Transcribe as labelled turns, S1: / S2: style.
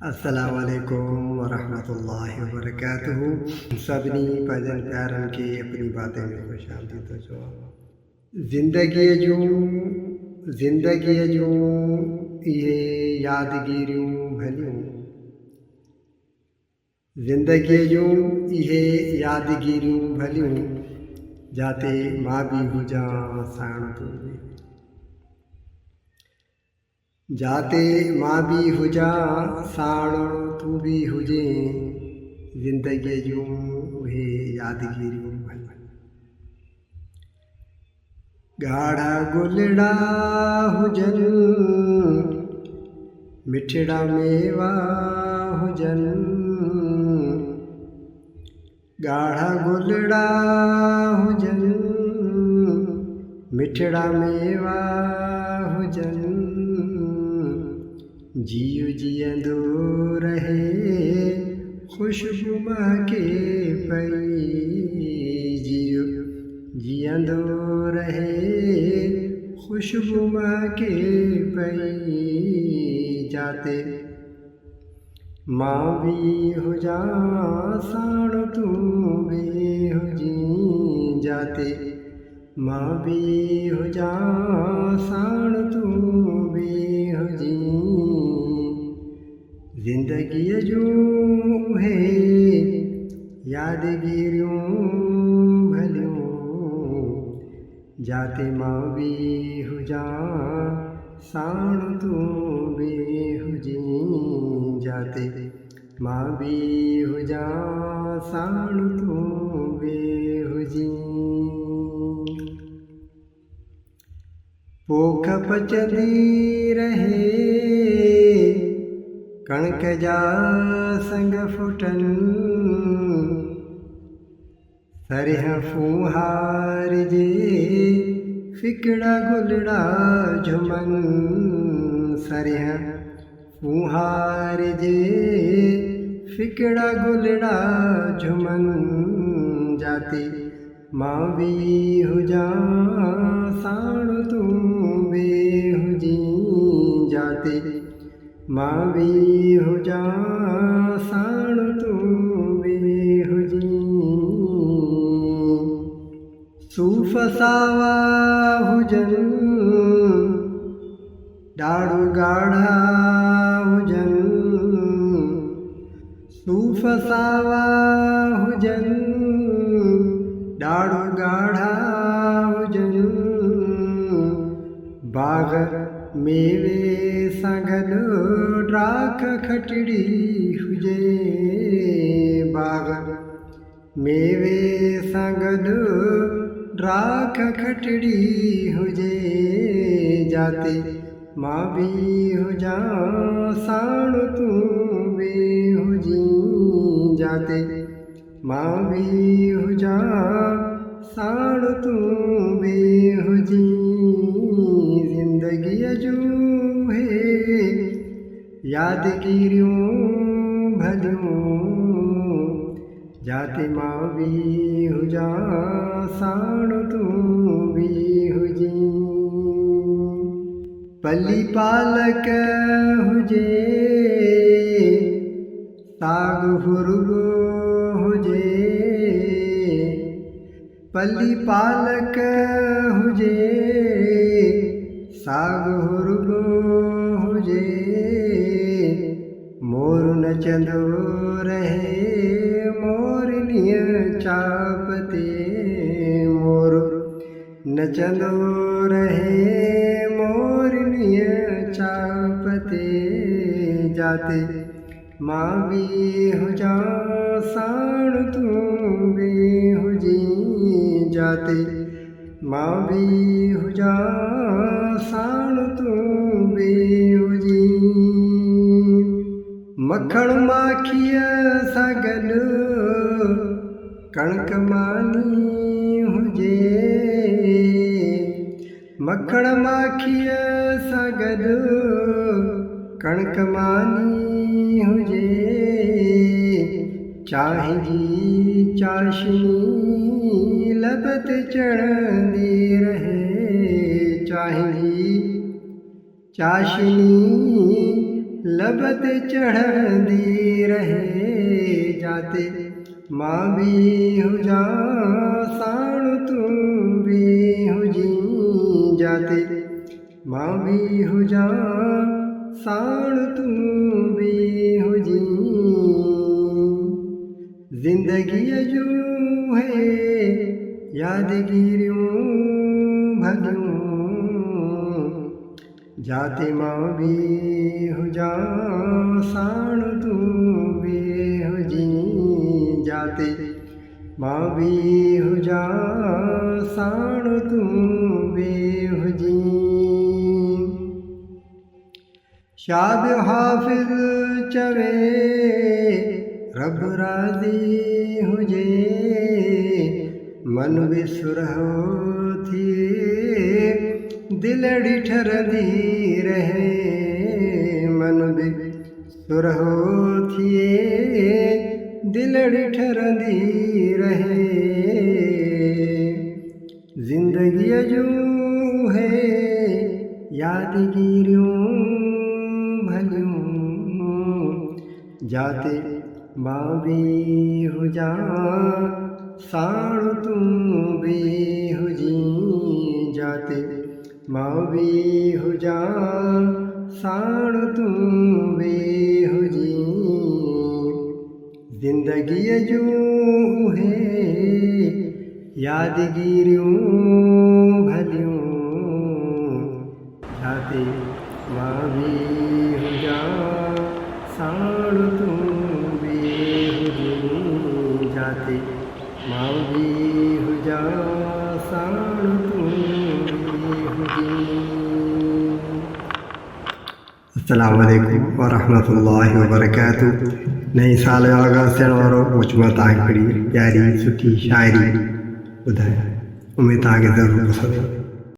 S1: अस्सलामु अलैकुम वरहमतुल्लाहि वबरकातुहू। सभिनी पंहिंजनि प्यारनि खे अपनी बातें में ख़ुश आमदीद थो चवां। ज़िंदगीअ जूं इहे यादगिरियूं भलियूं, ज़िंदगीअ जूं इहे यादगिरियूं भलियूं, जाते मां बि हुजां साण तूं बि, जाते मां बि हुजां साण तूं बि हुजे। ज़िंदगीअ जूं उहे यादगिरियूं भलियूं, ॻाढ़ा गुलड़ा हुजनि, मिठड़ा मेवा हुजनि, ॻाढ़ा गुलड़ा हुजनि, मिठड़ा मेवा हुजनि, जीव जीअंदो रहे ख़ुशबू महके पई, जीव जीअंदो रहे ख़ुशबू महके पई, जाते मां बि हुजां साण तूं बि हुजीं, जाते मां बि हुजां साण तूं बि हुजीं। ज़िंदगीअ जूं उहे यादगिरियूं भलियूं, जाते मां बि हुजां साण तूं बि हुजीं, जाते मां बि हुजां साण तूं बि हुजीं। पोख पचंदी रहे कणक जा संग फुटनि, सरिहं फूहार जे फिकड़ा गुलड़ा झुमनि, सरिहं फूहार जे फिकड़ा गुलड़ा झुमनि, जाते मां बि हुजां साण तूं बि हुजीं, जाते मां बि हुजां साण तूं बि हुजीं। सूफ़ सावा हुजनि, ॾाढ़ो ॻाढ़ा हुजनि, सूफ़ सावा हुजनि, ॾाढ़ो ॻाढ़ा हुजनि, बाग़ मेवे सां गॾु ॾाख खटड़ी हुजे, बाग़ मेवे सां गॾु ॾाख खटड़ी हुजे, जाते मां बि हुजां साण तूं बि हुजीं, जाते मां बि हुजां साण तूं बि हुजीं। ज़िंदगीअ जूं हे यादगिरियूं भलियूं, जाते मां बि हुजां साण तूं बि हुजीं। पली पालक हुजे साग हुरुगो हुजे, पली पालक हुजे साग हुरुगो हुजे, मोर नचंदो रहे मोरनीअ चाप ते, मोर नचंदो रहे मोरनीअ चाप ते, जाते मां बि हुजां साण तूं बि हुजीं, जाते मां बि हुजां साण तूं बि हुजीं। मखण माखीअ सां गॾु कणक मानी हुजे, मखण माखीअ सां गॾु कणक मानी हुजे, चांहि जी चाशनी लब ते चढ़ंदी रहे, चांहि जी चाशनी लब ते चढ़ंदी रहे जाते मां भी हुजा साण तू भी हुजी जाते मां भी हुजा साण तू भी हुजी जिंदगी जू है यादगिरियों भलियों जाते मां भी हुजा साण तू भी हुजी जाते मां भी हुजा साण तू भी हुजी शाद हाफिज चवे रब राज़ी हुजे मन भी सुरहो थिए दिल ठरंदी रहे मन भी सुरहो थिए दिल ठरंदी रहे जिंदगी जू है यादगिरियों भलियों जाते मां भी हुजा साण तू भी हुजी जाते मां भी हुजा साण तू भी हुजी जिंदगी जू है यादगिरियों भलियों जाते मां भी हुजा साण तू भी हुजी जाते मां भी हुजा साण तू भी हुजी। अस्सलामु अलैकुम व रहमतुल्लाहि व बरकातुहू। नई साल जो आगाज़ थियण वारो मुझमां तव्हांखे हिकिड़ी प्यारी सुठी शाइरी ॿुधायां, उमेदु तव्हांखे ज़रूरु पसंदि